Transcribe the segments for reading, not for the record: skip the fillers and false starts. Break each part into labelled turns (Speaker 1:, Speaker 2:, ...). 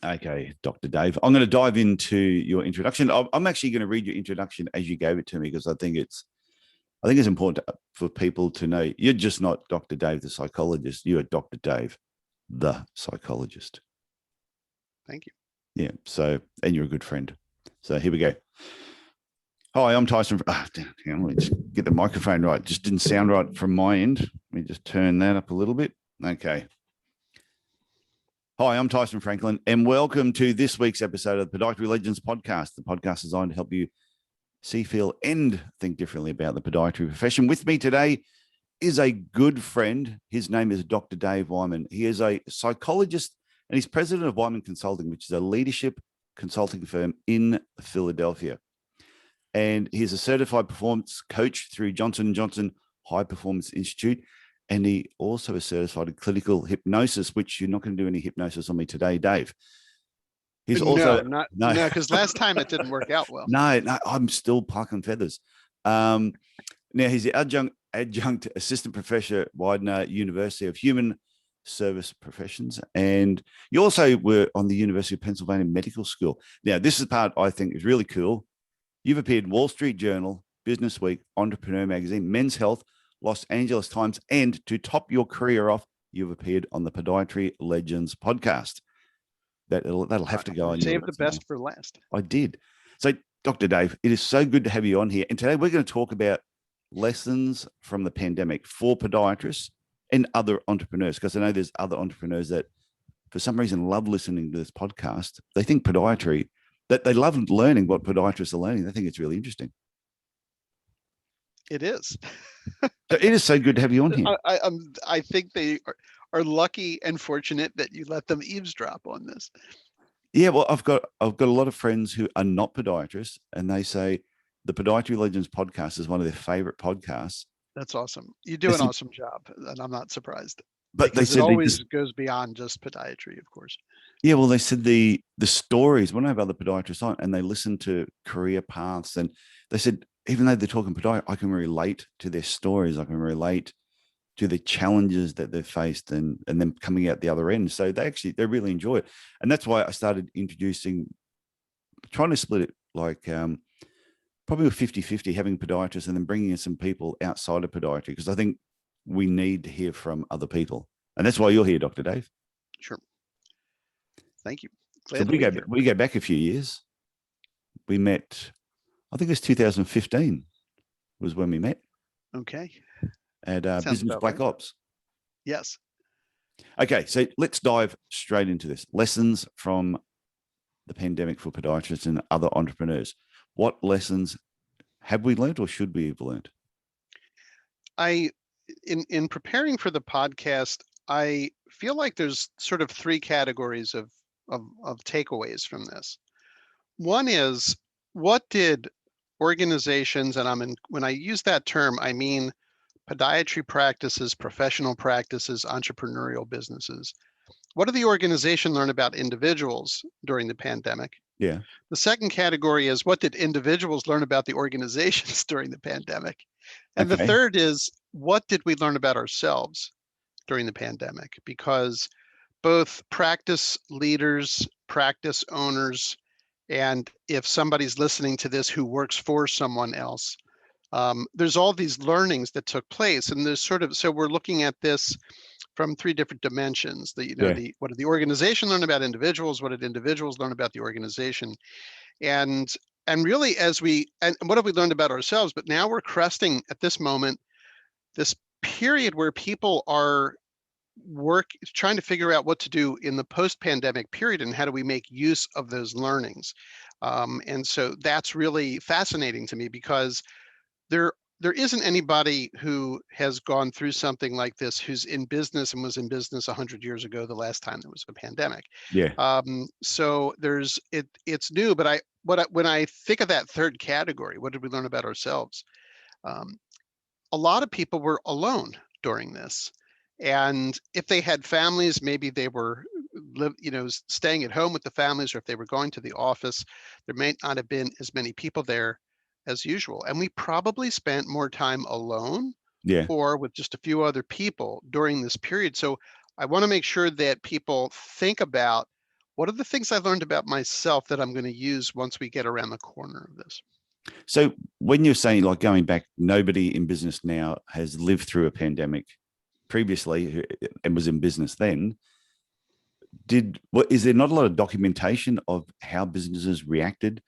Speaker 1: Okay, Dr. Dave. I'm going to dive into your introduction. I'm actually going to read your introduction as you gave it to me because I think it's important for people to know you're just not Dr. Dave, the psychologist. You are Dr. Dave, the psychologist.
Speaker 2: Thank you.
Speaker 1: Yeah. So, and you're a good friend. So here we go. Hi, I'm Tyson. Let me just get the microphone right. Just didn't sound right from my end. Let me just turn that up a little bit. Okay. Hi, I'm Tyson Franklin, and welcome to this week's episode of the Podiatry Legends podcast, the podcast designed to help you see, feel, and think differently about the podiatry profession. With me today is a good friend. His name is Dr. Dave Weiman. He is a psychologist, and he's president of Weiman Consulting, which is a leadership consulting firm in Philadelphia. And he's a certified performance coach through Johnson & Johnson High Performance Institute. And he also is certified in clinical hypnosis, which you're not going to do any hypnosis on me today, Dave. He's also
Speaker 2: no, because last time it didn't work out well.
Speaker 1: No, I'm still plucking feathers. Now he's the adjunct assistant professor at Widener University of Human Service Professions, and you also were on the University of Pennsylvania Medical School. Now, this is the part I think is really cool. You've appeared in Wall Street Journal, Business Week, Entrepreneur Magazine, Men's Health, Los Angeles Times, and to top your career off, you've appeared on the Podiatry Legends podcast. That'll have to go on.
Speaker 2: Save the best for last.
Speaker 1: I did. So, Dr. Dave, it is so good to have you on here. And today we're going to talk about lessons from the pandemic for podiatrists and other entrepreneurs, because I know there's other entrepreneurs that for some reason love listening to this podcast. They think podiatry, that they love learning what podiatrists are learning. They think it's really interesting.
Speaker 2: It is.
Speaker 1: It is so good to have you on here.
Speaker 2: I think they are lucky and fortunate that you let them eavesdrop on this.
Speaker 1: Yeah, well, I've got a lot of friends who are not podiatrists, and they say the Podiatry Legends podcast is one of their favorite podcasts.
Speaker 2: That's awesome. You do an awesome job, and I'm not surprised.
Speaker 1: But
Speaker 2: they said it always goes beyond just podiatry, of course.
Speaker 1: Yeah, well, they said the stories. When I have other podiatrists on, and they listen to career paths, and they said even though they're talking podiatry, I can relate to their stories. I can relate to the challenges that they've faced and them coming out the other end. So they really enjoy it. And that's why I started trying to split it like probably 50-50, having podiatrists and then bringing in some people outside of podiatry, because I think we need to hear from other people. And that's why you're here, Dr. Dave.
Speaker 2: Sure. Thank you.
Speaker 1: So we go back a few years. We met, I think it was 2015 was when we met.
Speaker 2: Okay.
Speaker 1: At Business Black Ops.
Speaker 2: Yes.
Speaker 1: Okay, so let's dive straight into this. Lessons from the pandemic for podiatrists and other entrepreneurs. What lessons have we learned or should we have learned?
Speaker 2: In preparing for the podcast, I feel like there's sort of three categories of takeaways from this. One is, what did organizations, and when I use that term, I mean podiatry practices, professional practices, entrepreneurial businesses. What did the organization learn about individuals during the pandemic?
Speaker 1: Yeah.
Speaker 2: The second category is, what did individuals learn about the organizations during the pandemic? And the third is, what did we learn about ourselves during the pandemic? Because both practice leaders, practice owners, and if somebody's listening to this who works for someone else, there's all these learnings that took place, and there's so we're looking at this from three different dimensions. What did the organization learn about individuals? What did individuals learn about the organization? And really, and what have we learned about ourselves? But now we're cresting at this moment this period where people are trying to figure out what to do in the post-pandemic period, and how do we make use of those learnings? And so that's really fascinating to me, because there isn't anybody who has gone through something like this who's in business and was in business 100 years ago, the last time there was a pandemic.
Speaker 1: Yeah.
Speaker 2: So it's new, but when I think of that third category, what did we learn about ourselves? A lot of people were alone during this. And if they had families, maybe they were staying at home with the families, or if they were going to the office, there may not have been as many people there as usual. And we probably spent more time alone or with just a few other people during this period. So I want to make sure that people think about what are the things I learned about myself that I'm going to use once we get around the corner of this?
Speaker 1: So when you're saying, like, going back, nobody in business now has lived through a pandemic previously and was in business then. Is there not a lot of documentation of how businesses reacted,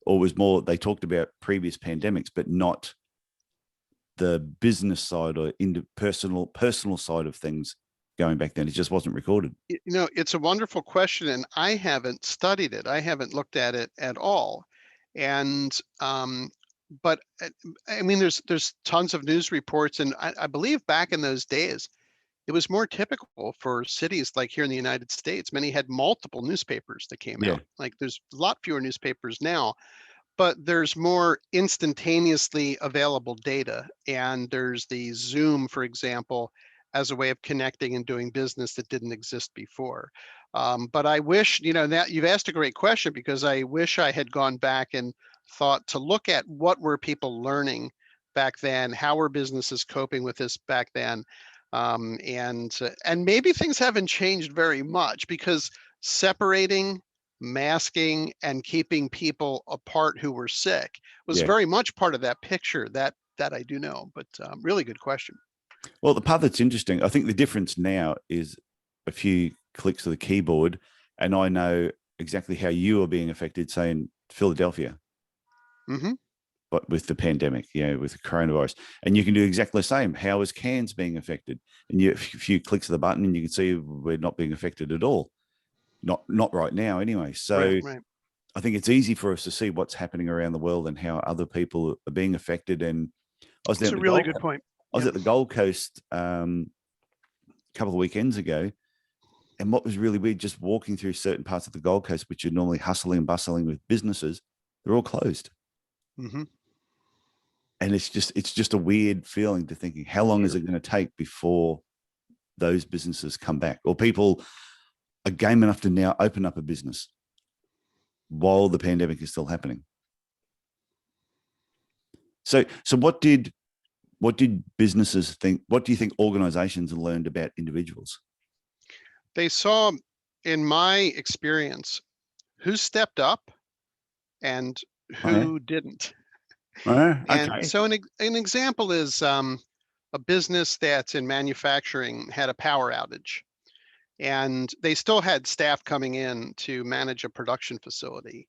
Speaker 1: or was more they talked about previous pandemics, but not the business side or personal side of things going back then? It just wasn't recorded.
Speaker 2: It's a wonderful question, and I haven't studied it. I haven't looked at it at all. And but I mean, there's tons of news reports, and I believe back in those days, it was more typical for cities like here in the United States. Many had multiple newspapers that came
Speaker 1: Yeah,
Speaker 2: out. Like there's a lot fewer newspapers now, but there's more instantaneously available data. And there's the Zoom, for example, as a way of connecting and doing business that didn't exist before. But I wish, that you've asked a great question, because I wish I had gone back and thought to look at what were people learning back then, how were businesses coping with this back then. And maybe things haven't changed very much, because separating, masking, and keeping people apart who were sick was
Speaker 1: yeah.
Speaker 2: very much part of that picture. That I do know. But really good question.
Speaker 1: Well, the part that's interesting, I think the difference now is a few clicks of the keyboard, and I know exactly how you are being affected, say in Philadelphia,
Speaker 2: Mm-hmm.
Speaker 1: but with the pandemic, with the coronavirus, and you can do exactly the same. How is Cairns being affected? And a few clicks of the button, and you can see we're not being affected at all. Not right now, anyway. So
Speaker 2: Right.
Speaker 1: I think it's easy for us to see what's happening around the world and how other people are being affected. And I was down
Speaker 2: It's
Speaker 1: at
Speaker 2: a
Speaker 1: the
Speaker 2: really
Speaker 1: Gold,
Speaker 2: good point.
Speaker 1: I was
Speaker 2: Yep.
Speaker 1: at the Gold Coast a couple of weekends ago, and what was really weird, just walking through certain parts of the Gold Coast, which are normally hustling and bustling with businesses, they're all closed.
Speaker 2: Mm-hmm.
Speaker 1: And it's just a weird feeling to thinking, how long is
Speaker 2: Sure.
Speaker 1: it going to take before those businesses come back, or people are game enough to now open up a business while the pandemic is still happening? So what did businesses think? What do you think organizations learned about individuals?
Speaker 2: They saw, in my experience, who stepped up and
Speaker 1: Oh, yeah.
Speaker 2: who didn't. And
Speaker 1: Okay.
Speaker 2: so an example is a business that's in manufacturing had a power outage, and they still had staff coming in to manage a production facility.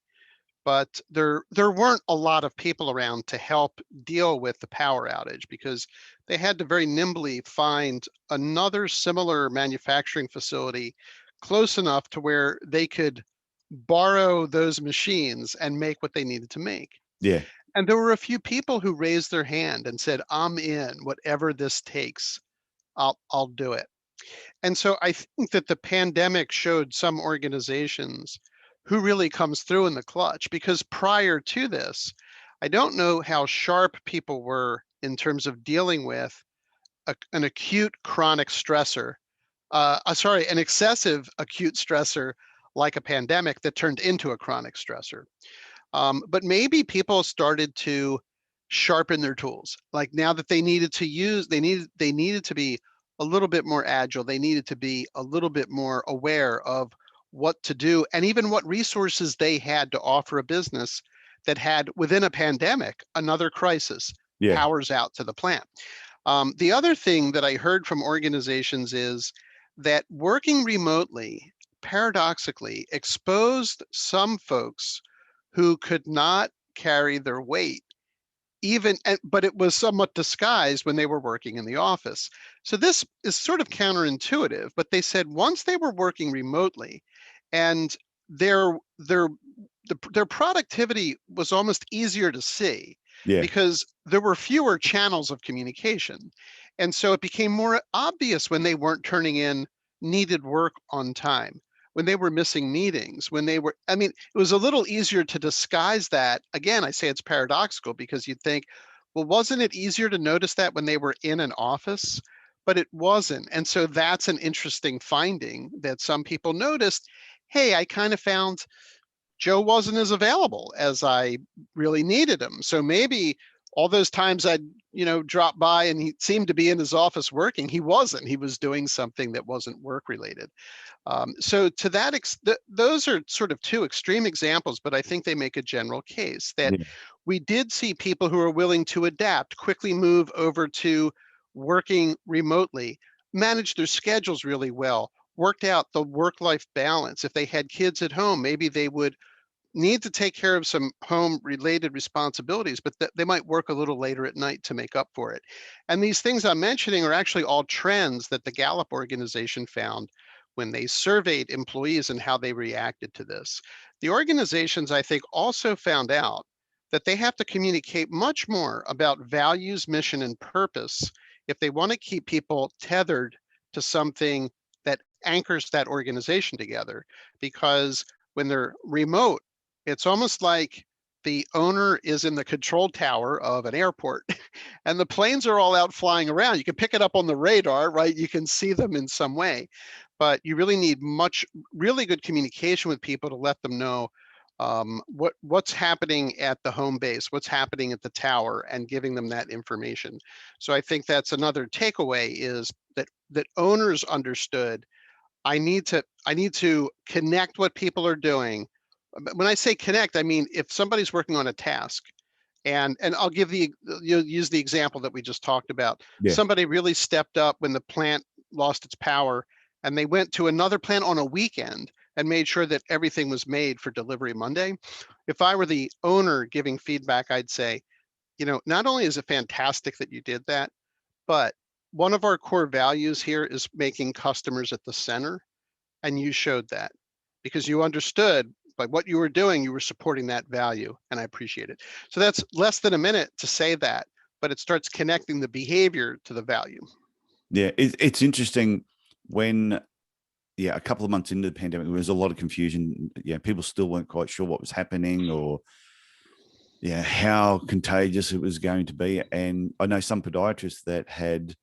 Speaker 2: But there weren't a lot of people around to help deal with the power outage, because they had to very nimbly find another similar manufacturing facility close enough to where they could borrow those machines and make what they needed to make.
Speaker 1: Yeah.
Speaker 2: And there were a few people who raised their hand and said, "I'm in, whatever this takes, I'll do it." And so I think that the pandemic showed some organizations who really comes through in the clutch, because prior to this, I don't know how sharp people were in terms of dealing with an acute chronic stressor, an excessive acute stressor like a pandemic that turned into a chronic stressor. But maybe people started to sharpen their tools. Like now that they needed to use, they needed to be a little bit more agile. They needed to be a little bit more aware of what to do, and even what resources they had to offer a business that had, within a pandemic, another crisis,
Speaker 1: Yeah.
Speaker 2: powers out to the plant. The other thing that I heard from organizations is that working remotely, paradoxically, exposed some folks who could not carry their weight, but it was somewhat disguised when they were working in the office. So this is sort of counterintuitive, but they said once they were working remotely, and their their their productivity was almost easier to see,
Speaker 1: Yeah.
Speaker 2: because there were fewer channels of communication. And so it became more obvious when they weren't turning in needed work on time, when they were missing meetings, I mean, it was a little easier to disguise that. Again, I say it's paradoxical, because you'd think, well, wasn't it easier to notice that when they were in an office? But it wasn't. And so that's an interesting finding, that some people noticed, hey, I kind of found Joe wasn't as available as I really needed him. So maybe all those times I'd, drop by and he seemed to be in his office working, he wasn't. He was doing something that wasn't work related. So to that, those are sort of two extreme examples, but I think they make a general case that we did see people who are willing to adapt, quickly move over to working remotely, manage their schedules really well, worked out the work-life balance. If they had kids at home, maybe they would need to take care of some home-related responsibilities, but they might work a little later at night to make up for it. And these things I'm mentioning are actually all trends that the Gallup organization found when they surveyed employees and how they reacted to this. The organizations, I think, also found out that they have to communicate much more about values, mission, and purpose if they want to keep people tethered to something that anchors that organization together. Because when they're remote, it's almost like the owner is in the control tower of an airport and the planes are all out flying around. You can pick it up on the radar, right? You can see them in some way, but you really need really good communication with people to let them know what's happening at the home base, what's happening at the tower, and giving them that information. So I think that's another takeaway, is that owners understood, I need to connect what people are doing. When I say connect, I mean, if somebody's working on a task, and I'll use the example that we just talked about. Somebody really stepped up when the plant lost its power, and they went to another plant on a weekend and made sure that everything was made for delivery Monday. If I were the owner giving feedback, I'd say, not only is it fantastic that you did that, but one of our core values here is making customers at the center. And you showed that because you understood by what you were doing, you were supporting that value, and I appreciate it. So that's less than a minute to say that, but it starts connecting the behavior to the value.
Speaker 1: Yeah, it's interesting when, a couple of months into the pandemic, there was a lot of confusion. Yeah, people still weren't quite sure what was happening or how contagious it was going to be. And I know some podiatrists that had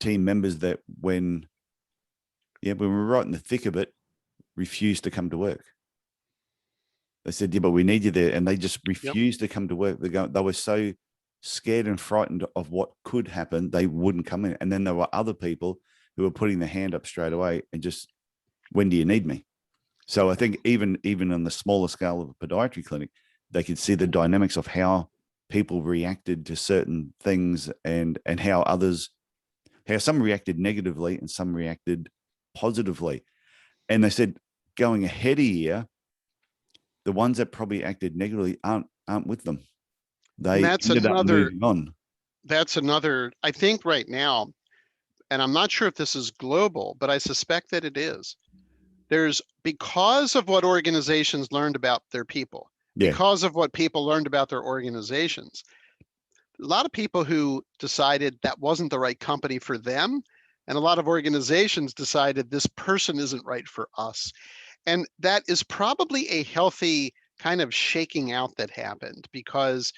Speaker 1: team members that when we were right in the thick of it, refused to come to work. They said, but we need you there. And they just refused to come to work. They were so scared and frightened of what could happen, they wouldn't come in. And then there were other people who were putting their hand up straight away and just, when do you need me? So I think even on the smaller scale of a podiatry clinic, they could see the dynamics of how people reacted to certain things and how some reacted negatively and some reacted positively. And they said, going ahead a year, the ones that probably acted negatively aren't with them. They ended up moving on.
Speaker 2: That's another, I think right now, and I'm not sure if this is global, but I suspect that it is. Because of what organizations learned about their people, because of what people learned about their organizations, a lot of people who decided that wasn't the right company for them, and a lot of organizations decided this person isn't right for us. And that is probably a healthy kind of shaking out that happened, because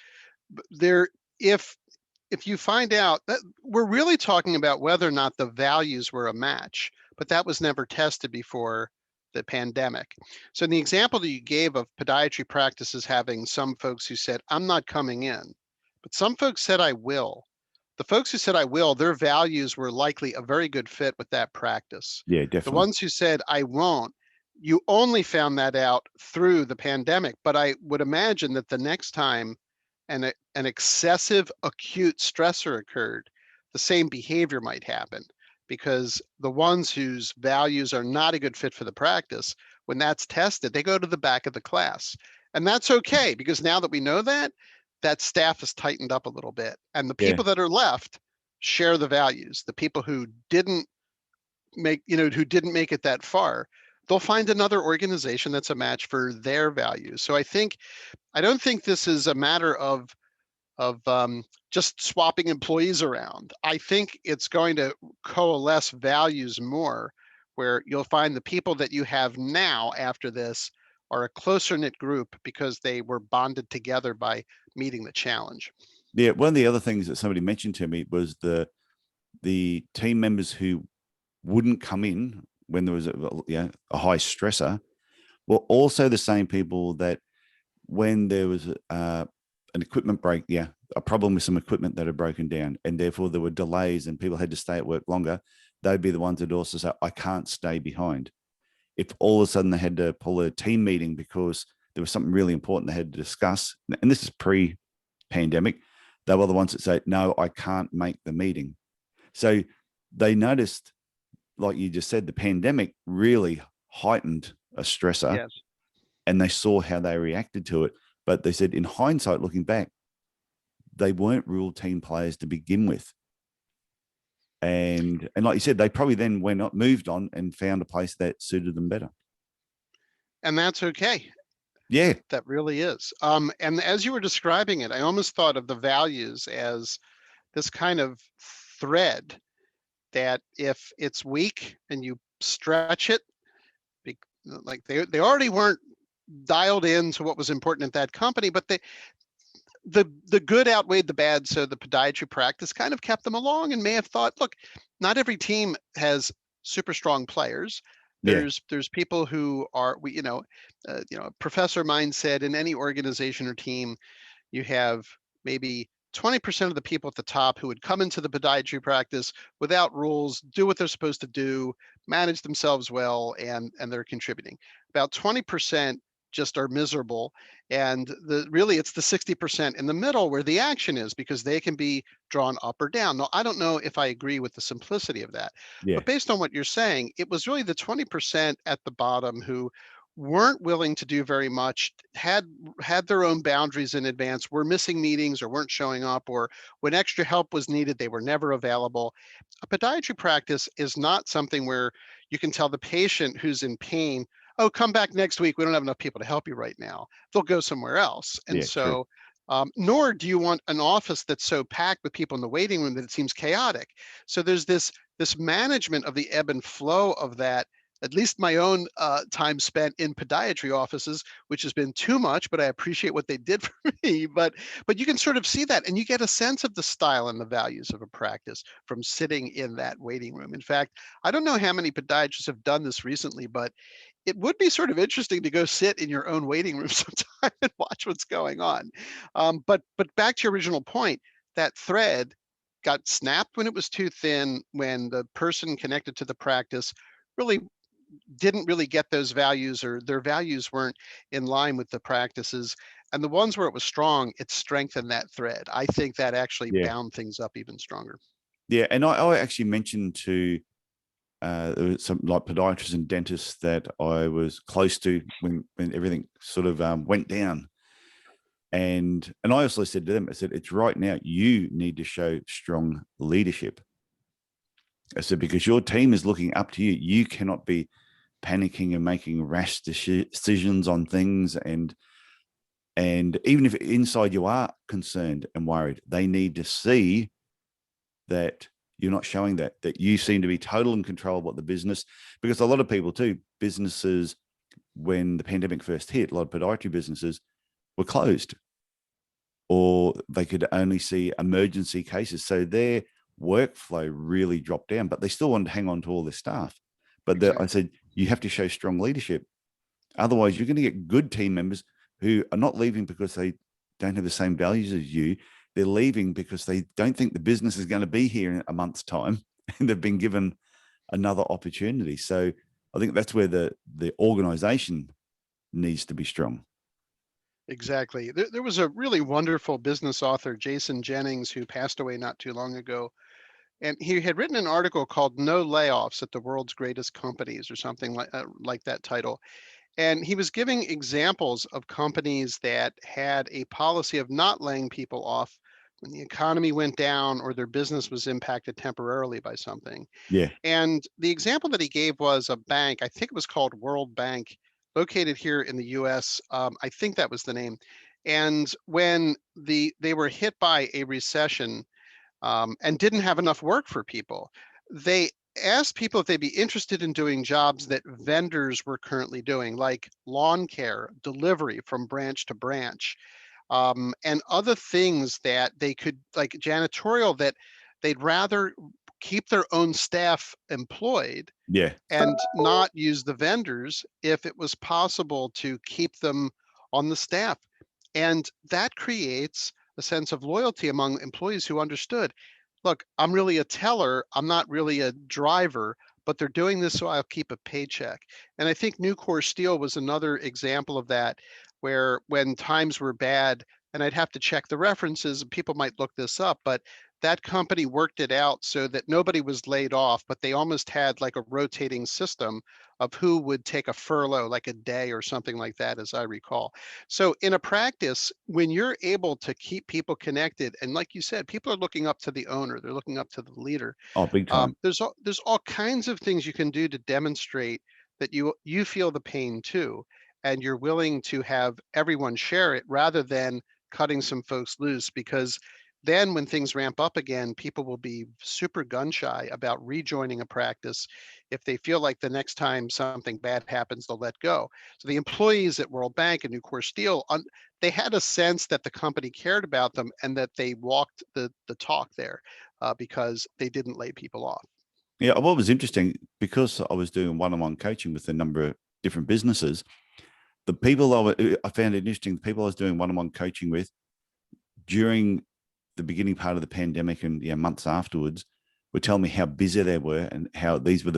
Speaker 2: if you find out that we're really talking about whether or not the values were a match, but that was never tested before the pandemic. So in the example that you gave of podiatry practices having some folks who said, I'm not coming in, but some folks said, I will. The folks who said, I will, their values were likely a very good fit with that practice.
Speaker 1: Yeah, definitely.
Speaker 2: The ones who said, I won't, you only found that out through the pandemic. But I would imagine that the next time an excessive acute stressor occurred, the same behavior might happen, because the ones whose values are not a good fit for the practice, when that's tested, they go to the back of the class. And that's okay, because now that we know that staff is tightened up a little bit. And the people that are left share the values. The people who didn't make it that far, they'll find another organization that's a match for their values. So I don't think this is a matter of just swapping employees around. I think it's going to coalesce values more, where you'll find the people that you have now after this are a closer knit group because they were bonded together by meeting the challenge.
Speaker 1: Yeah, one of the other things that somebody mentioned to me was the team members who wouldn't come in when there was a high stressor were also the same people that when there was an equipment break, a problem with some equipment that had broken down, and therefore there were delays and people had to stay at work longer, they'd be the ones that also say, I can't stay behind. If all of a sudden they had to pull a team meeting because there was something really important they had to discuss, and this is pre-pandemic, they were the ones that say, no, I can't make the meeting. So they noticed, like you just said, the pandemic really heightened a stressor.
Speaker 2: Yes.
Speaker 1: And they saw how they reacted to it. But they said, in hindsight, looking back, they weren't real team players to begin with. And like you said, they probably then moved on and found a place that suited them better.
Speaker 2: And that's okay.
Speaker 1: Yeah.
Speaker 2: That really is. And as you were describing it, I almost thought of the values as this kind of thread that if it's weak and you stretch it, like they already weren't dialed in to what was important at that company, but the good outweighed the bad. So the podiatry practice kind of kept them along and may have thought, look, not every team has super strong players. There's people who are, a professor of mine said in any organization or team, you have maybe 20% of the people at the top who would come into the podiatry practice without rules, do what they're supposed to do, manage themselves well, and they're contributing. About 20% just are miserable. And really it's the 60% in the middle where the action is, because they can be drawn up or down. Now, I don't know if I agree with the simplicity of that, but based on what you're saying, it was really the 20% at the bottom who weren't willing to do very much, had their own boundaries in advance, were missing meetings or weren't showing up, or when extra help was needed, they were never available. A podiatry practice is not something where you can tell the patient who's in pain, oh, come back next week. We don't have enough people to help you right now. They'll go somewhere else. And so, nor do you want an office that's so packed with people in the waiting room that it seems chaotic. So there's this management of the ebb and flow of that. At least my own time spent in podiatry offices, which has been too much, but I appreciate what they did for me. But you can sort of see that, and you get a sense of the style and the values of a practice from sitting in that waiting room. In fact, I don't know how many podiatrists have done this recently, but it would be sort of interesting to go sit in your own waiting room sometime and watch what's going on. But back to your original point, that thread got snapped when it was too thin, when the person connected to the practice didn't really get those values, or their values weren't in line with the practices. And the ones where it was strong, it strengthened that thread. I think that actually bound things up even stronger.
Speaker 1: Yeah. And I actually mentioned to some like podiatrists and dentists that I was close to when everything sort of went down. And I also said to them, I said, it's right now, you need to show strong leadership. I said, because your team is looking up to you. You cannot be panicking and making rash decisions on things. And even if inside you are concerned and worried, they need to see that you're not showing that you seem to be total in control of what the business, because a lot of people too, businesses, when the pandemic first hit, a lot of podiatry businesses were closed, or they could only see emergency cases. So their workflow really dropped down, but they still wanted to hang on to all their staff. But exactly. I said, you have to show strong leadership. Otherwise, you're going to get good team members who are not leaving because they don't have the same values as you. They're leaving because they don't think the business is going to be here in a month's time, and they've been given another opportunity. So I think that's where the organization needs to be strong.
Speaker 2: Exactly. There was a really wonderful business author, Jason Jennings, who passed away not too long ago. And he had written an article called No Layoffs at the World's Greatest Companies, or something like that title. And he was giving examples of companies that had a policy of not laying people off when the economy went down or their business was impacted temporarily by something.
Speaker 1: Yeah.
Speaker 2: And the example that he gave was a bank, I think it was called World Bank, located here in the US. I think that was the name. And when they were hit by a recession and didn't have enough work for people, they asked people if they'd be interested in doing jobs that vendors were currently doing, like lawn care, delivery from branch to branch, and other things that they could, like janitorial, that they'd rather keep their own staff employed and not use the vendors if it was possible to keep them on the staff. And that creates a sense of loyalty among employees who understood, look, I'm really a teller, I'm not really a driver, but they're doing this so I'll keep a paycheck. And I think Nucor Steel was another example of that, where when times were bad, and I'd have to check the references, and people might look this up, but that company worked it out so that nobody was laid off, but they almost had like a rotating system of who would take a furlough, like a day or something like that, as I recall. So in a practice, when you're able to keep people connected, and like you said, people are looking up to the owner, they're looking up to the leader.
Speaker 1: Oh, big time.
Speaker 2: There's all kinds of things you can do to demonstrate that you feel the pain too, and you're willing to have everyone share it rather than cutting some folks loose, because then when things ramp up again, people will be super gun shy about rejoining a practice. If they feel like the next time something bad happens, they'll let go. So the employees at World Bank and Nucor Steel, they had a sense that the company cared about them and that they walked the talk there, because they didn't lay people off.
Speaker 1: Yeah, what was interesting, because I was doing one-on-one coaching with a number of different businesses, the people I found it interesting, the people I was doing one-on-one coaching with during the beginning part of the pandemic and months afterwards would tell me how busy they were and how these were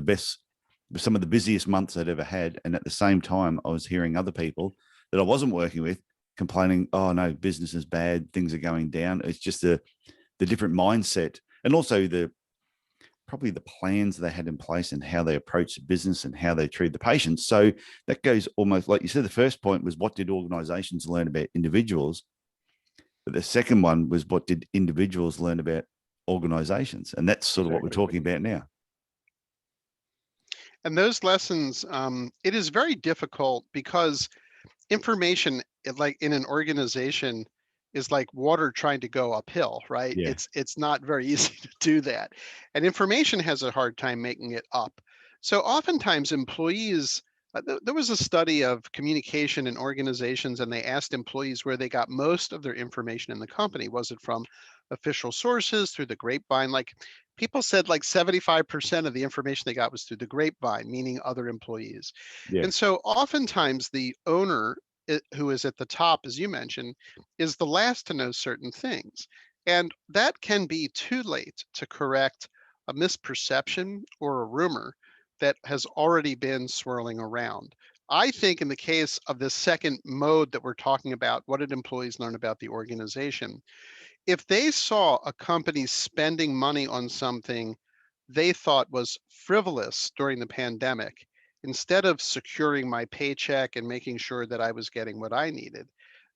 Speaker 1: some of the busiest months I'd ever had. And at the same time, I was hearing other people that I wasn't working with complaining, oh no, business is bad, things are going down. It's just the different mindset, and also probably the plans they had in place and how they approach the business and how they treat the patients. So that goes almost like you said, the first point was, what did organizations learn about individuals? But the second one was, what did individuals learn about organizations? And that's sort of what we're talking about now.
Speaker 2: And those lessons, it is very difficult because information, like in an organization, is like water trying to go uphill, right?
Speaker 1: Yeah.
Speaker 2: It's not very easy to do that. And information has a hard time making it up. So oftentimes employees, there was a study of communication in organizations, and they asked employees where they got most of their information in the company. Was it from official sources, through the grapevine? Like people said like 75% of the information they got was through the grapevine, meaning other employees.
Speaker 1: Yeah.
Speaker 2: And so oftentimes the owner, who is at the top, as you mentioned, is the last to know certain things. And that can be too late to correct a misperception or a rumor that has already been swirling around. I think in the case of this second mode that we're talking about, what did employees learn about the organization? If they saw a company spending money on something they thought was frivolous during the pandemic, instead of securing my paycheck and making sure that I was getting what I needed,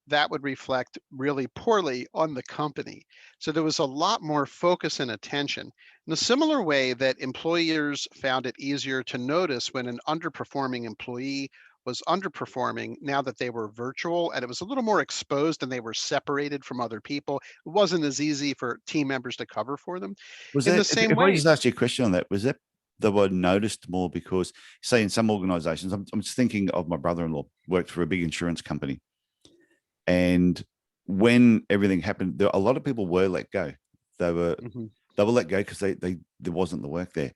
Speaker 2: that would reflect really poorly on the company. So there was a lot more focus and attention. In a similar way that employers found it easier to notice when an underperforming employee was underperforming now that they were virtual, and it was a little more exposed and they were separated from other people. It wasn't as easy for team members to cover for them.
Speaker 1: Was
Speaker 2: In the
Speaker 1: that,
Speaker 2: same
Speaker 1: if I
Speaker 2: way,
Speaker 1: just asked you a question on that, was that they were noticed more because, say, in some organizations, I'm just thinking of my brother-in-law, worked for a big insurance company. And when everything happened, a lot of people were let go. They were
Speaker 2: Mhm.
Speaker 1: they were let go because there wasn't the work there.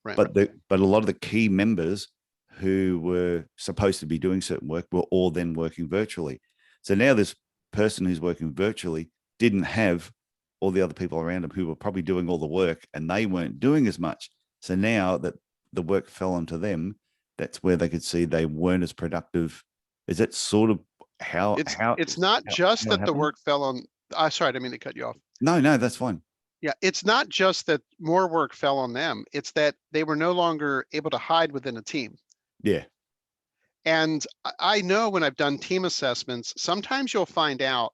Speaker 2: Right.
Speaker 1: But a lot of the key members who were supposed to be doing certain work were all then working virtually. So now this person who's working virtually didn't have all the other people around them who were probably doing all the work, and they weren't doing as much. So now that the work fell onto them, that's where they could see they weren't as productive. Is that sort of how
Speaker 2: It's not just
Speaker 1: it
Speaker 2: that the
Speaker 1: happened?
Speaker 2: work fell on. Sorry, I didn't mean to cut you off.
Speaker 1: No, that's fine.
Speaker 2: Yeah, it's not just that more work fell on them. It's that they were no longer able to hide within a team.
Speaker 1: Yeah.
Speaker 2: And I know when I've done team assessments, sometimes you'll find out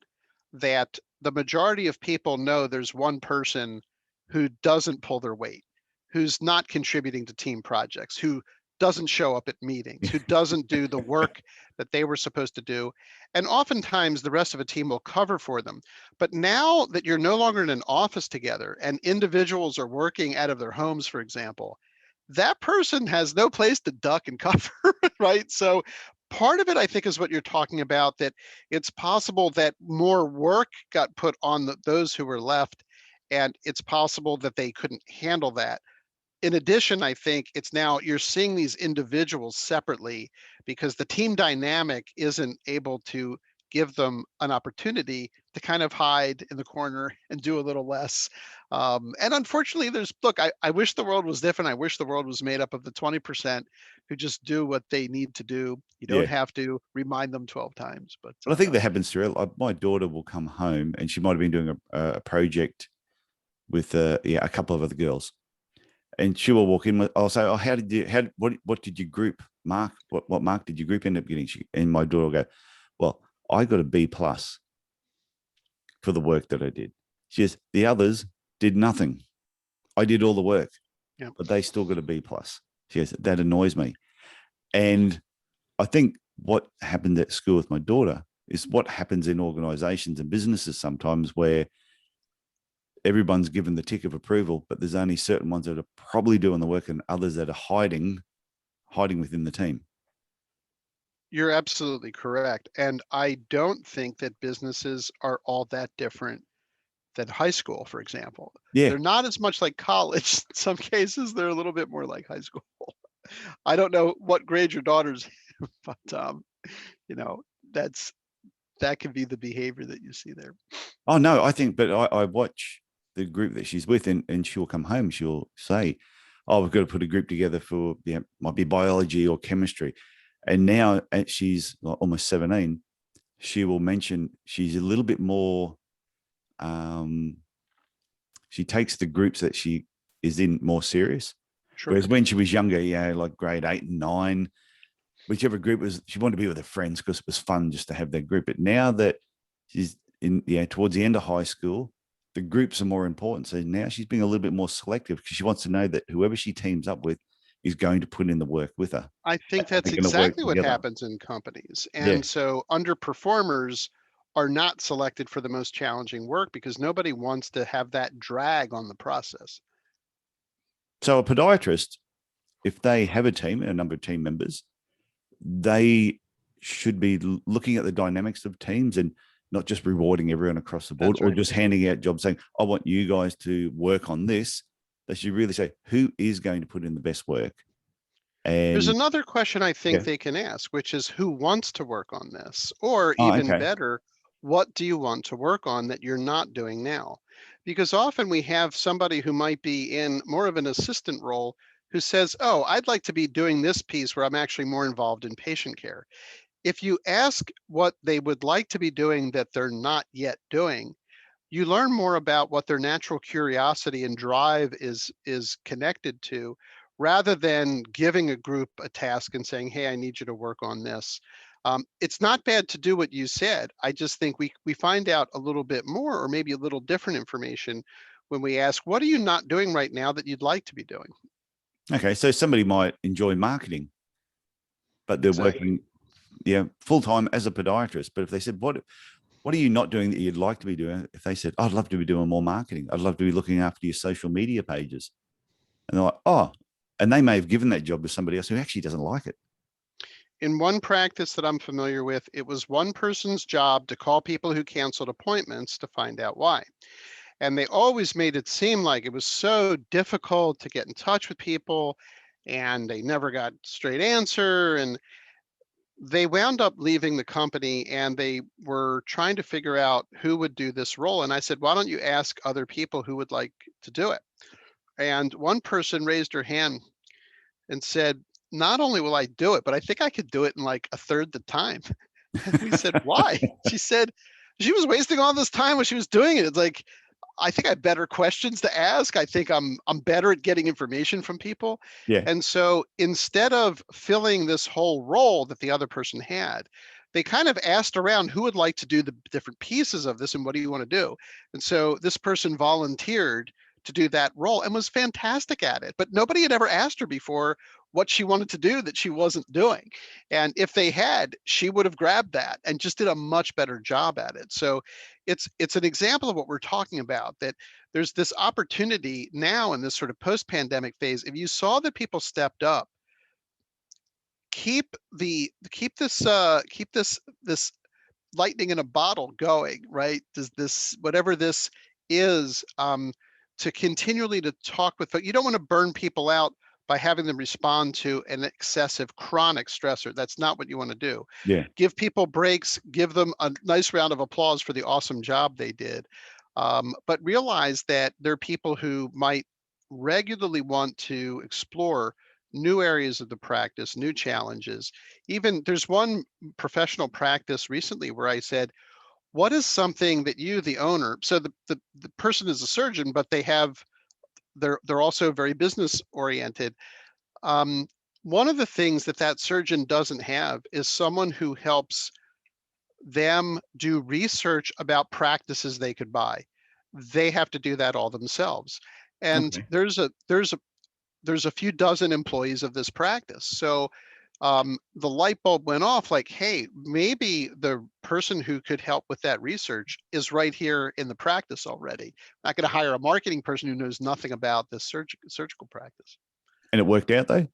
Speaker 2: that the majority of people know there's one person who doesn't pull their weight, who's not contributing to team projects, who doesn't show up at meetings, who doesn't do the work that they were supposed to do. And oftentimes the rest of a team will cover for them. But now that you're no longer in an office together and individuals are working out of their homes, for example, that person has no place to duck and cover, right? So part of it, I think, is what you're talking about, that it's possible that more work got put on those who were left, and it's possible that they couldn't handle that. In addition, I think it's now you're seeing these individuals separately because the team dynamic isn't able to give them an opportunity to kind of hide in the corner and do a little less. And unfortunately, I wish the world was different. I wish the world was made up of the 20% who just do what they need to do. You don't
Speaker 1: Yeah.
Speaker 2: have to remind them 12 times. But
Speaker 1: I think that happens to her. Like, my daughter will come home and she might have been doing a project with a couple of other girls, and she will walk in with, I'll say, "Oh, what did you group, Mark? What mark did your group end up getting?" And my daughter will go, "Well, I got a B+ for the work that I did." She says, "The others did nothing. I did all the work, but they still got a B+." She goes, "That annoys me." And I think what happened at school with my daughter is what happens in organizations and businesses sometimes, where everyone's given the tick of approval, but there's only certain ones that are probably doing the work and others that are hiding within the team.
Speaker 2: You're absolutely correct. And I don't think that businesses are all that different than high school, for example.
Speaker 1: Yeah.
Speaker 2: They're not as much like college. In some cases, they're a little bit more like high school. I don't know what grade your daughter's in, but you know, that can be the behavior that you see there.
Speaker 1: Oh no, but I watch the group that she's with, and she'll come home, she'll say, "Oh, we've got to put a group together for, might be biology or chemistry." And now she's almost 17, she will mention she's a little bit more, she takes the groups that she is in more serious.
Speaker 2: Sure.
Speaker 1: Whereas when she was younger, like grade 8 and 9, whichever group was, she wanted to be with her friends because it was fun just to have that group. But now that she's in, towards the end of high school, the groups are more important. So now she's being a little bit more selective because she wants to know that whoever she teams up with is going to put in the work with her.
Speaker 2: I think that's exactly what happens in companies. And so underperformers are not selected for the most challenging work because nobody wants to have that drag on the process.
Speaker 1: So a podiatrist, if they have a team and a number of team members, they should be looking at the dynamics of teams and not just rewarding everyone across the board, or just handing out jobs saying, "I want you guys to work on this." They should really say, who is going to put in the best work? And
Speaker 2: there's another question I think they can ask, which is, who wants to work on this? Or even better, what do you want to work on that you're not doing now? Because often we have somebody who might be in more of an assistant role who says, "Oh, I'd like to be doing this piece where I'm actually more involved in patient care." If you ask what they would like to be doing that they're not yet doing, you learn more about what their natural curiosity and drive is connected to, rather than giving a group a task and saying, "Hey, I need you to work on this." It's not bad to do what you said. I just think we find out a little bit more, or maybe a little different information, when we ask, "What are you not doing right now that you'd like to be doing?"
Speaker 1: Okay, so somebody might enjoy marketing, but they're working full-time as a podiatrist. But if they said, what are you not doing that you'd like to be doing? If they said, "I'd love to be doing more marketing. I'd love to be looking after your social media pages." And they're like, "Oh," and they may have given that job to somebody else who actually doesn't like it.
Speaker 2: In one practice that I'm familiar with, it was one person's job to call people who canceled appointments to find out why. And they always made it seem like it was so difficult to get in touch with people, and they never got straight answer. And they wound up leaving the company, and they were trying to figure out who would do this role. And I said, "Why don't you ask other people who would like to do it?" And one person raised her hand and said, "Not only will I do it, but I think I could do it in like a third the time." And we said, "Why?" She said she was wasting all this time when she was doing it. It's like, I think I have better questions to ask. I think I'm better at getting information from people.
Speaker 1: Yeah.
Speaker 2: And so instead of filling this whole role that the other person had, they kind of asked around who would like to do the different pieces of this and what do you want to do? And so this person volunteered to do that role and was fantastic at it. But nobody had ever asked her before what she wanted to do that she wasn't doing. And if they had, she would have grabbed that and just did a much better job at it. So it's an example of what we're talking about, that there's this opportunity now in this sort of post-pandemic phase. If you saw that people stepped up, keep this lightning in a bottle going, right? Does this, whatever this is, to continually to talk with, you don't want to burn people out by having them respond to an excessive chronic stressor. That's not what you want to do.
Speaker 1: Yeah.
Speaker 2: Give people breaks, give them a nice round of applause for the awesome job they did. But realize that there are people who might regularly want to explore new areas of the practice, new challenges. Even there's one professional practice recently where I said, what is something that you, the owner, so the person is a surgeon, but they're also very business oriented. Um, One of the things that that surgeon doesn't have is someone who helps them do research about practices they could buy. They have to do that all themselves. And
Speaker 1: Okay.
Speaker 2: there's a few dozen employees of this practice. So the light bulb went off like, hey, maybe the person who could help with that research is right here in the practice already. I'm not going to hire a marketing person who knows nothing about this surgical practice.
Speaker 1: And it worked out though?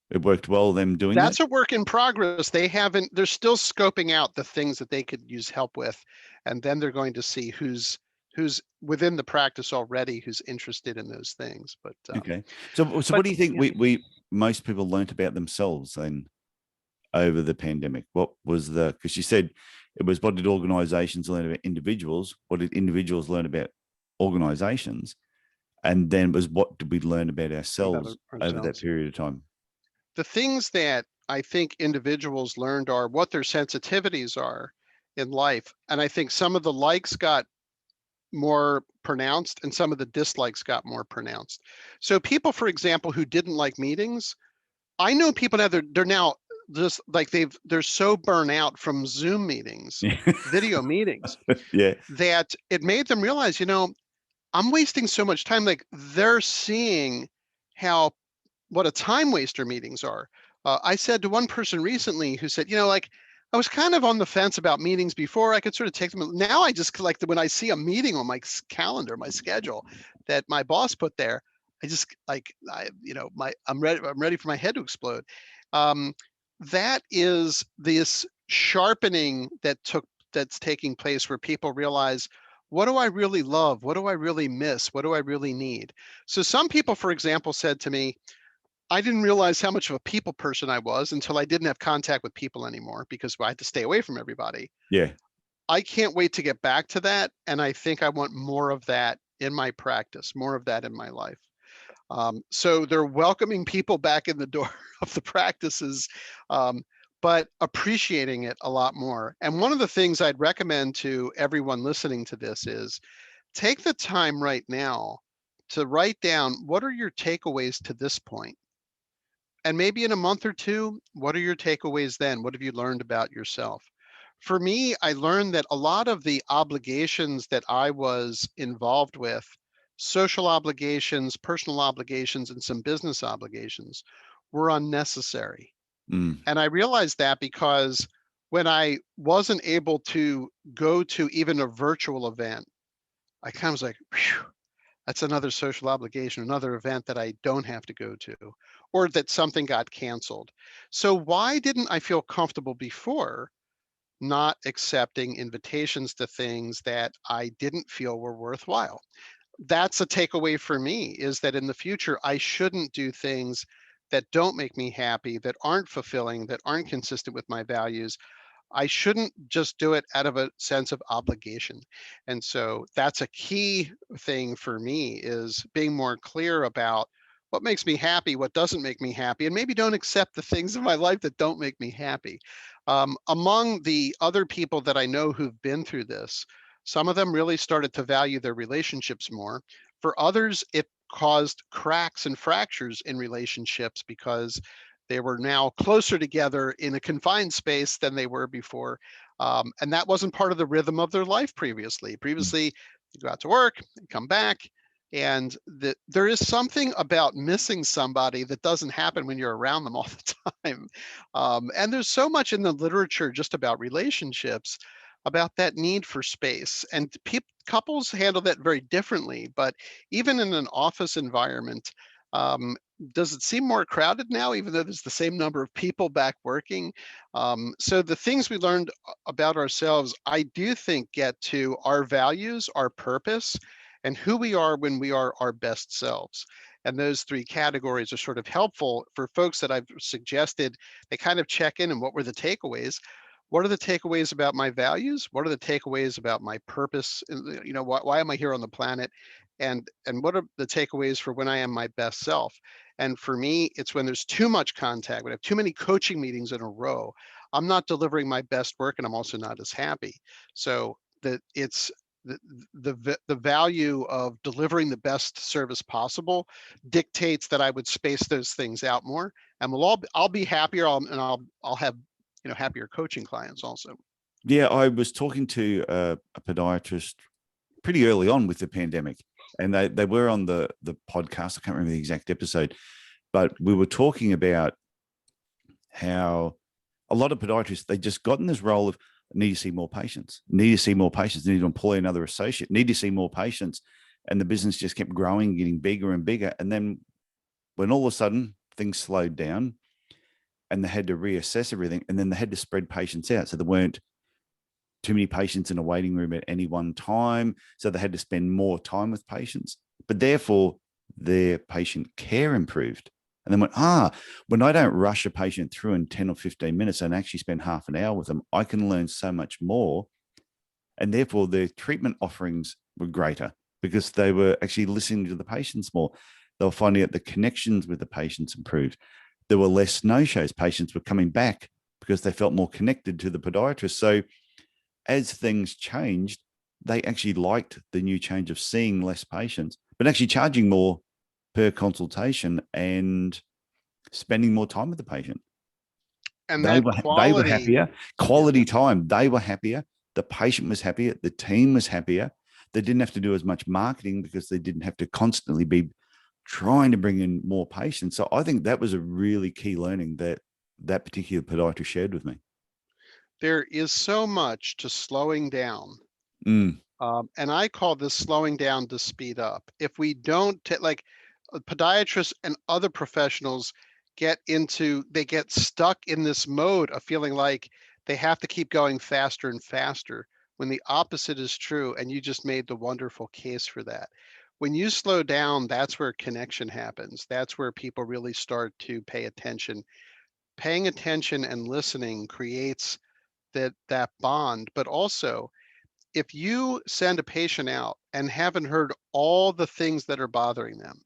Speaker 1: It worked well, them doing that?
Speaker 2: That's a work in progress. They're still scoping out the things that they could use help with. And then they're going to see who's within the practice already, who's interested in those things.
Speaker 1: Okay. So what do you think we most people learnt about themselves then over the pandemic? What was because you said it was, what did organizations learn about individuals? What did individuals learn about organizations? And then it was, what did we learn about ourselves over that period of time?
Speaker 2: The things that I think individuals learned are what their sensitivities are in life. And I think some of the likes got more pronounced and some of the dislikes got more pronounced. So people, for example, who didn't like meetings, I know people now, they're now just like they're so burnt out from Zoom meetings, video meetings,
Speaker 1: Yeah.
Speaker 2: that it made them realize, I'm wasting so much time. Like they're seeing what a time waster meetings are. I said to one person recently who said, like, I was kind of on the fence about meetings before. I could sort of take them. Now I just collect them when I see a meeting on my calendar, my schedule that my boss put there. I just I'm ready for my head to explode. That is this sharpening that's taking place where people realize, what do I really love? What do I really miss? What do I really need? So some people, for example, said to me, I didn't realize how much of a people person I was until I didn't have contact with people anymore because I had to stay away from everybody.
Speaker 1: Yeah.
Speaker 2: I can't wait to get back to that. And I think I want more of that in my practice, more of that in my life. So they're welcoming people back in the door of the practices, but appreciating it a lot more. And one of the things I'd recommend to everyone listening to this is take the time right now to write down, what are your takeaways to this point? And maybe in a month or two, what are your takeaways then? What have you learned about yourself? For me, I learned that a lot of the obligations that I was involved with, social obligations, personal obligations, and some business obligations, were unnecessary.
Speaker 1: Mm.
Speaker 2: And I realized that because when I wasn't able to go to even a virtual event, I kind of was like, whew, that's another social obligation, another event that I don't have to go to, or that something got canceled. So why didn't I feel comfortable before not accepting invitations to things that I didn't feel were worthwhile? That's a takeaway for me, is that in the future, I shouldn't do things that don't make me happy, that aren't fulfilling, that aren't consistent with my values. I shouldn't just do it out of a sense of obligation. And so that's a key thing for me, is being more clear about what makes me happy, what doesn't make me happy, and maybe don't accept the things in my life that don't make me happy. Among the other people that I know who've been through this, some of them really started to value their relationships more. For others, it caused cracks and fractures in relationships because they were now closer together in a confined space than they were before. And that wasn't part of the rhythm of their life previously. Previously, you go out to work, come back, and there is something about missing somebody that doesn't happen when you're around them all the time. And there's so much in the literature just about relationships, about that need for space. And couples handle that very differently. But even in an office environment, um, does it seem more crowded now, even though there's the same number of people back working? So the things we learned about ourselves, I do think, get to our values, our purpose, and who we are when we are our best selves. And those three categories are sort of helpful for folks that I've suggested. They kind of check in and what were the takeaways? What are the takeaways about my values? What are the takeaways about my purpose? Why am I here on the planet? And what are the takeaways for when I am my best self? And for me, it's when there's too much contact, when I have too many coaching meetings in a row, I'm not delivering my best work, and I'm also not as happy. So that it's the value of delivering the best service possible dictates that I would space those things out more, and I'll be happier, and I'll have happier coaching clients also.
Speaker 1: Yeah, I was talking to a podiatrist pretty early on with the pandemic, and they were on the podcast. I can't remember the exact episode, but we were talking about how a lot of podiatrists, they just got in this role of need to see more patients, need to employ another associate, need to see more patients. And the business just kept growing, getting bigger and bigger. And then when all of a sudden things slowed down and they had to reassess everything, and then they had to spread patients out. So there weren't too many patients in a waiting room at any one time. So they had to spend more time with patients, but therefore their patient care improved. And then when I don't rush a patient through in 10 or 15 minutes and actually spend half an hour with them, I can learn so much more. And therefore their treatment offerings were greater because they were actually listening to the patients more. They were finding out the connections with the patients improved. There were less no-shows. Patients were coming back because they felt more connected to the podiatrist. So as things changed, they actually liked the new change of seeing less patients, but actually charging more per consultation and spending more time with the patient.
Speaker 2: And
Speaker 1: they were happier. Quality time. They were happier. The patient was happier. The team was happier. They didn't have to do as much marketing because they didn't have to constantly be trying to bring in more patients. So I think that was a really key learning that particular podiatrist shared with me.
Speaker 2: There is so much to slowing down. And I call this slowing down to speed up. If we don't like podiatrists and other professionals get stuck in this mode of feeling like they have to keep going faster and faster, when the opposite is true. And you just made the wonderful case for that. When you slow down, that's where connection happens. That's where people really start to pay attention. Paying attention and listening creates that bond. But also, if you send a patient out and haven't heard all the things that are bothering them,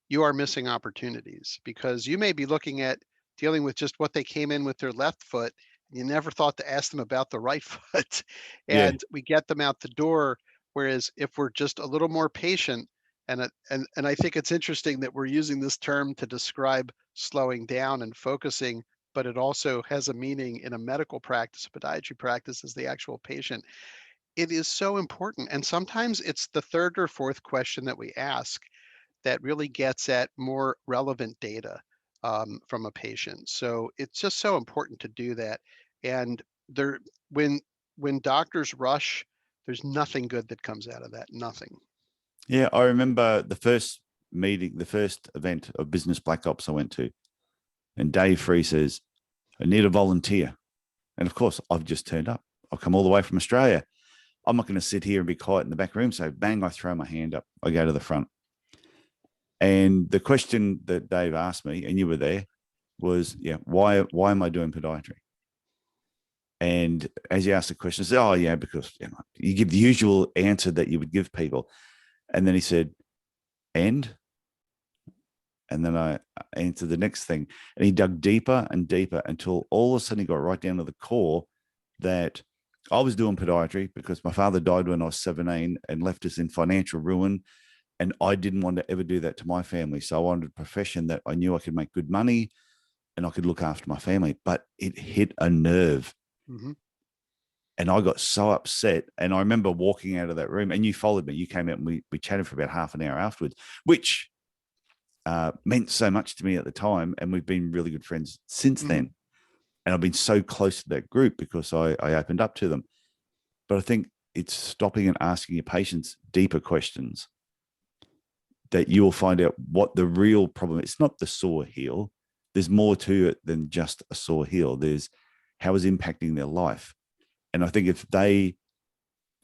Speaker 2: you are missing opportunities, because you may be looking at dealing with just what they came in with their left foot. You never thought to ask them about the right foot, and we get them out the door. Whereas if we're just a little more patient, and I think it's interesting that we're using this term to describe slowing down and focusing, but it also has a meaning in a medical practice, a podiatry practice, as the actual patient. It is so important. And sometimes it's the third or fourth question that we ask that really gets at more relevant data from a patient. So it's just so important to do that. And when doctors rush, there's nothing good that comes out of that. Nothing.
Speaker 1: Yeah, I remember the first event of Business Black Ops I went to, and Dave Free says, I need a volunteer. And of course, I've just turned up. I've come all the way from Australia. I'm not going to sit here and be quiet in the back room. So bang, I throw my hand up. I go to the front. And the question that Dave asked me, and you were there, was, why am I doing podiatry? And as you asked the question, I said, because you give the usual answer that you would give people. And then he said, and then I answered the next thing. And he dug deeper and deeper until all of a sudden he got right down to the core that I was doing podiatry because my father died when I was 17 and left us in financial ruin. And I didn't want to ever do that to my family. So I wanted a profession that I knew I could make good money and I could look after my family. But it hit a nerve.
Speaker 2: Mm-hmm.
Speaker 1: And I got so upset. And I remember walking out of that room, and you followed me. You came out and we chatted for about half an hour afterwards, which meant so much to me at the time. And we've been really good friends since then. And I've been so close to that group because I opened up to them. But I think it's stopping and asking your patients deeper questions that you will find out what the real problem is. It's not the sore heel. There's more to it than just a sore heel. There's how it's impacting their life. And I think if they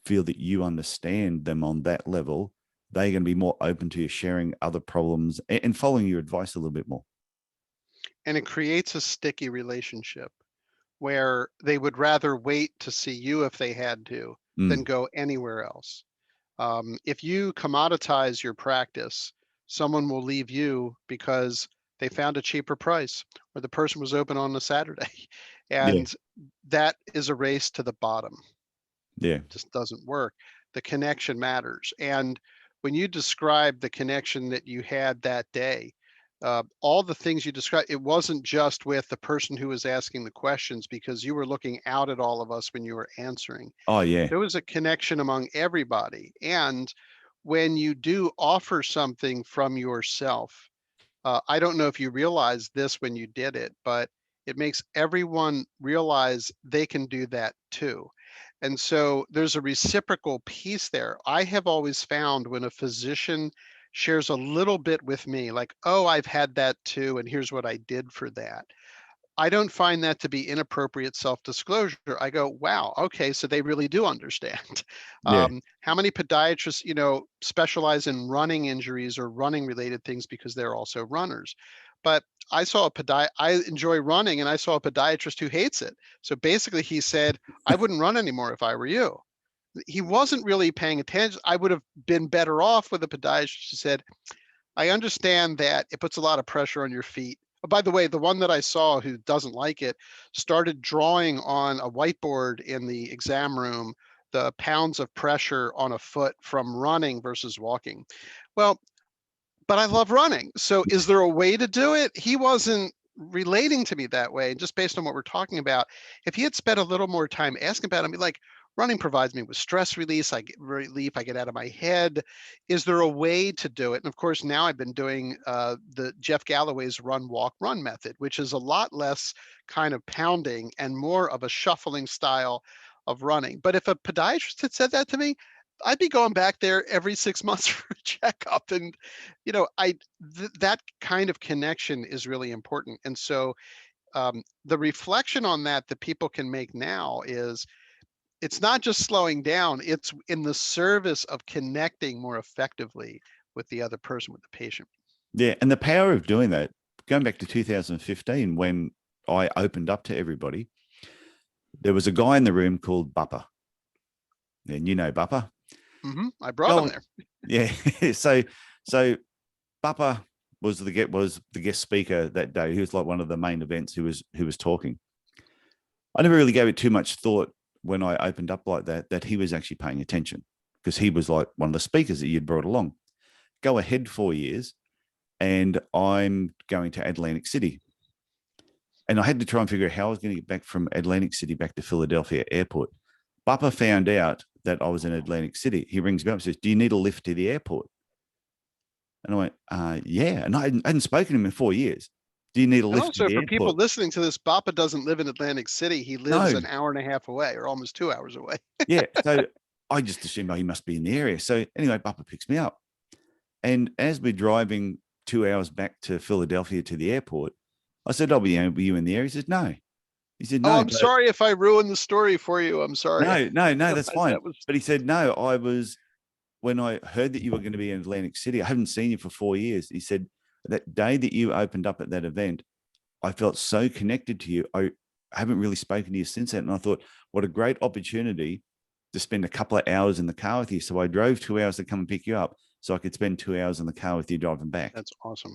Speaker 1: feel that you understand them on that level, they're going to be more open to you sharing other problems and following your advice a little bit more.
Speaker 2: And it creates a sticky relationship where they would rather wait to see you if they had to than go anywhere else. If you commoditize your practice, someone will leave you because they found a cheaper price or the person was open on a Saturday.
Speaker 1: Yeah.
Speaker 2: And that is a race to the bottom.
Speaker 1: Yeah.
Speaker 2: Just doesn't work. The connection matters. And when you describe the connection that you had that day, all the things you described, it wasn't just with the person who was asking the questions, because you were looking out at all of us when you were answering.
Speaker 1: Oh, yeah.
Speaker 2: There was a connection among everybody. And when you do offer something from yourself, I don't know if you realized this when you did it, but it makes everyone realize they can do that too. And so there's a reciprocal piece there. I have always found when a physician shares a little bit with me, like, oh, I've had that too, and here's what I did for that. I don't find that to be inappropriate self-disclosure. I go, wow, okay, so they really do understand.
Speaker 1: Yeah.
Speaker 2: How many podiatrists, specialize in running injuries or running related things because they're also runners. But I enjoy running, and I saw a podiatrist who hates it. So basically he said, I wouldn't run anymore if I were you. He wasn't really paying attention. I would have been better off with a podiatrist who said, I understand that it puts a lot of pressure on your feet. Oh, by the way, the one that I saw who doesn't like it started drawing on a whiteboard in the exam room the pounds of pressure on a foot from running versus walking. Well, but I love running. So is there a way to do it? He wasn't relating to me that way. Just based on what we're talking about, if he had spent a little more time asking about it, I'd be like, running provides me with stress release. I get relief. I get out of my head. Is there a way to do it? And of course, now I've been doing the Jeff Galloway's run, walk, run method, which is a lot less kind of pounding and more of a shuffling style of running. But if a podiatrist had said that to me, I'd be going back there every 6 months for a checkup. And, that kind of connection is really important. And so the reflection on that people can make now is it's not just slowing down, it's in the service of connecting more effectively with the other person, with the patient.
Speaker 1: Yeah. And the power of doing that, going back to 2015, when I opened up to everybody, there was a guy in the room called Bupper. And you know Bupper.
Speaker 2: I brought him there.
Speaker 1: Yeah. So Bupper was the guest speaker that day. He was like one of the main events who was talking. I never really gave it too much thought when I opened up like that he was actually paying attention, because he was like one of the speakers that you'd brought along. Go ahead 4 years, and I'm going to Atlantic City. And I had to try and figure out how I was going to get back from Atlantic City back to Philadelphia airport. Bupper found out that I was in Atlantic City. He rings me up and says, do you need a lift to the airport? And I went, yeah. And I hadn't spoken to him in 4 years. Do you need a lift to
Speaker 2: also,
Speaker 1: the
Speaker 2: for
Speaker 1: airport?
Speaker 2: people listening to this, Bappa doesn't live in Atlantic City. He lives an hour and a half away, or almost 2 hours away.
Speaker 1: Yeah. So I just assumed, he must be in the area. So anyway, Bappa picks me up. And as we're driving 2 hours back to Philadelphia to the airport, I said, were you in the area? He said, no. He said, no.
Speaker 2: Oh, I'm sorry if I ruined the story for you. I'm sorry.
Speaker 1: No, that's fine. But he said, no, when I heard that you were going to be in Atlantic City, I haven't seen you for 4 years. He said, that day that you opened up at that event, I felt so connected to you. I haven't really spoken to you since then. And I thought, what a great opportunity to spend a couple of hours in the car with you. So I drove 2 hours to come and pick you up so I could spend 2 hours in the car with you driving back.
Speaker 2: That's awesome.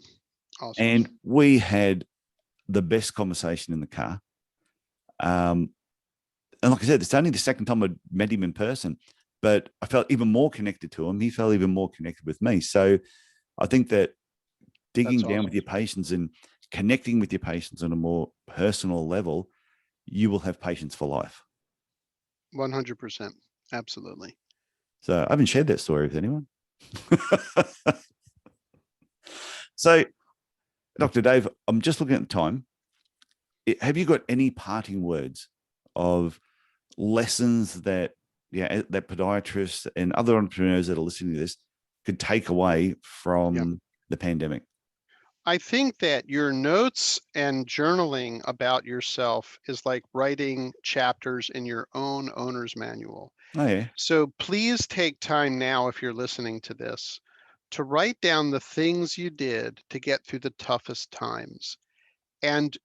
Speaker 1: And we had the best conversation in the car. And like I said, it's only the second time I'd met him in person, but I felt even more connected to him. He felt even more connected with me. So I think that digging down with your patients and connecting with your patients on a more personal level, you will have patients for life.
Speaker 2: 100%. Absolutely.
Speaker 1: So I haven't shared that story with anyone. So, Dr. Dave, I'm just looking at the time. Have you got any parting words of lessons that podiatrists and other entrepreneurs that are listening to this could take away from the pandemic?
Speaker 2: I think that your notes and journaling about yourself is like writing chapters in your own owner's manual.
Speaker 1: Oh, yeah.
Speaker 2: So please take time now, if you're listening to this, to write down the things you did to get through the toughest times and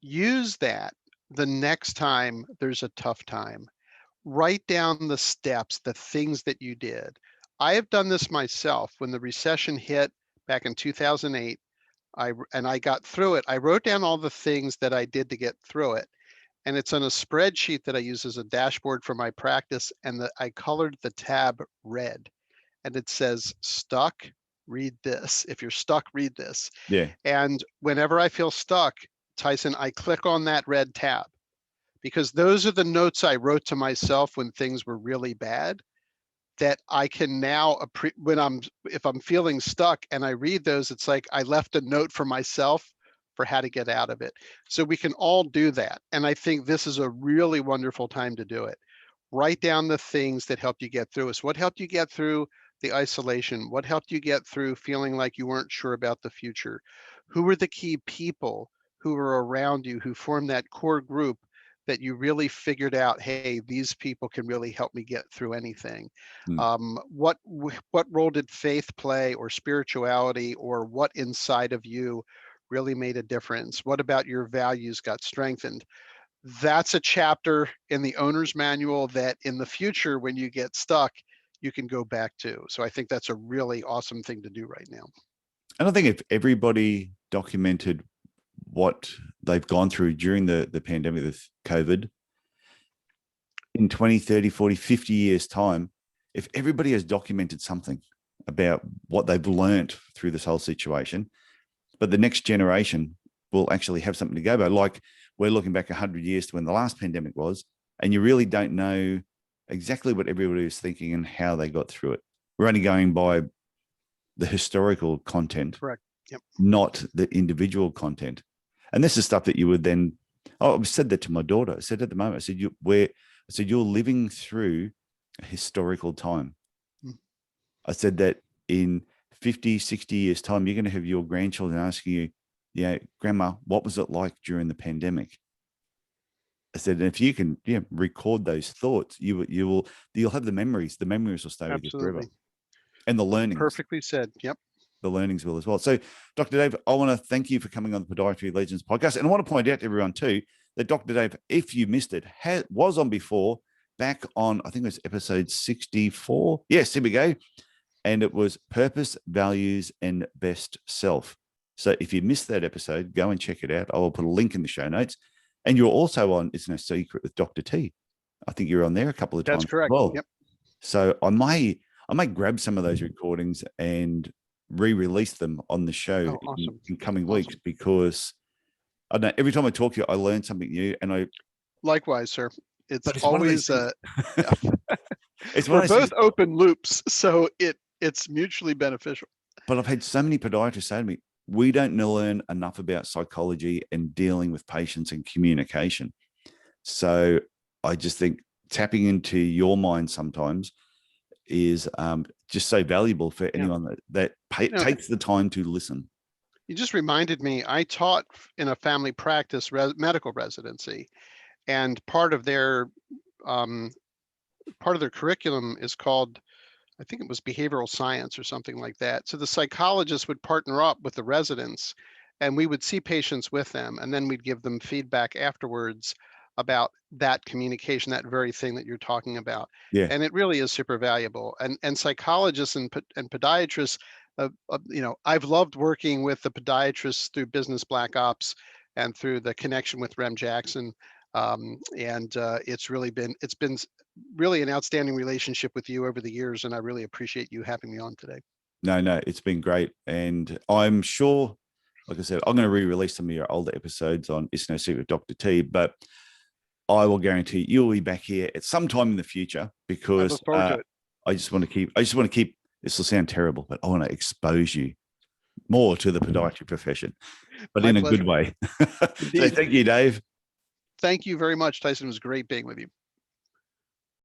Speaker 2: use that the next time there's a tough time. Write down the steps, the things that you did. I have done this myself. When the recession hit back in 2008, I got through it. I wrote down all the things that I did to get through it. And it's on a spreadsheet that I use as a dashboard for my practice. And I colored the tab red. And it says, stuck, read this. If you're stuck, read this.
Speaker 1: Yeah.
Speaker 2: And whenever I feel stuck, Tyson, I click on that red tab, because those are the notes I wrote to myself when things were really bad, that I can now, if I'm feeling stuck and I read those, it's like I left a note for myself for how to get out of it. So we can all do that. And I think this is a really wonderful time to do it. Write down the things that helped you get through this. What helped you get through the isolation? What helped you get through feeling like you weren't sure about the future? Who were the key people who were around you, who formed that core group that you really figured out, hey, these people can really help me get through anything? What role did faith play, or spirituality, or what inside of you really made a difference? What about your values got strengthened? That's a chapter in the owner's manual that in the future, when you get stuck, you can go back to. So I think that's a really awesome thing to do right now.
Speaker 1: And I think if everybody documented what they've gone through during the pandemic of COVID, in 20, 30, 40, 50 years time, if everybody has documented something about what they've learned through this whole situation, but the next generation will actually have something to go by. Like, we're looking back 100 years to when the last pandemic was, and you really don't know exactly what everybody was thinking and how they got through it. We're only going by the historical content,
Speaker 2: correct? Yep.
Speaker 1: Not the individual content. And this is stuff that you would then, I said that to my daughter. I said at the moment, I said, you're living through a historical time. I said that in 50, 60 years time, you're going to have your grandchildren asking you, yeah, Grandma, what was it like during the pandemic? I said, and if you can record those thoughts, you'll have the memories. The memories will stay with you forever. And the learnings.
Speaker 2: Perfectly said. Yep.
Speaker 1: The learnings will as well. So, Dr. Dave, I want to thank you for coming on the Podiatry Legends podcast. And I want to point out to everyone too, that Dr. Dave, if you missed it, was on before, back on, I think it was episode 64. Yes, here we go. And it was Purpose, Values, and Best Self. So if you missed that episode, go and check it out. I will put a link in the show notes. And you're also on It's No Secret with Dr. T. I think you're on there a couple of times.
Speaker 2: That's correct.
Speaker 1: Well,
Speaker 2: yep.
Speaker 1: So I might grab some of those recordings and re-release them on the show in coming weeks, because I don't know, every time I talk to you, I learn something new. And
Speaker 2: likewise, sir. It's
Speaker 1: always
Speaker 2: we're both open loops, so it's mutually beneficial.
Speaker 1: But I've had so many podiatrists say to me, we don't learn enough about psychology and dealing with patients and communication. So I just think tapping into your mind sometimes is just so valuable for anyone that takes the time to listen.
Speaker 2: You just reminded me, I taught in a family practice medical residency, and part of their curriculum is called, I think it was behavioral science or something like that. So the psychologist would partner up with the residents, and we would see patients with them, and then we'd give them feedback afterwards about that communication, that very thing that you're talking about.
Speaker 1: Yeah.
Speaker 2: And it really is super valuable. And psychologists and podiatrists, I've loved working with the podiatrists through Business Black Ops and through the connection with Rem Jackson. It's been really an outstanding relationship with you over the years, and I really appreciate you having me on today.
Speaker 1: No, it's been great. And I'm sure, like I said, I'm going to re-release some of your older episodes on It's No Secret with Dr. T, but I will guarantee you'll be back here at some time in the future, because
Speaker 2: I look forward to it.
Speaker 1: I just want to keep, this will sound terrible, but I want to expose you more to the podiatry profession, but in a good way. So thank you, Dave.
Speaker 2: Thank you very much, Tyson. It was great being with you.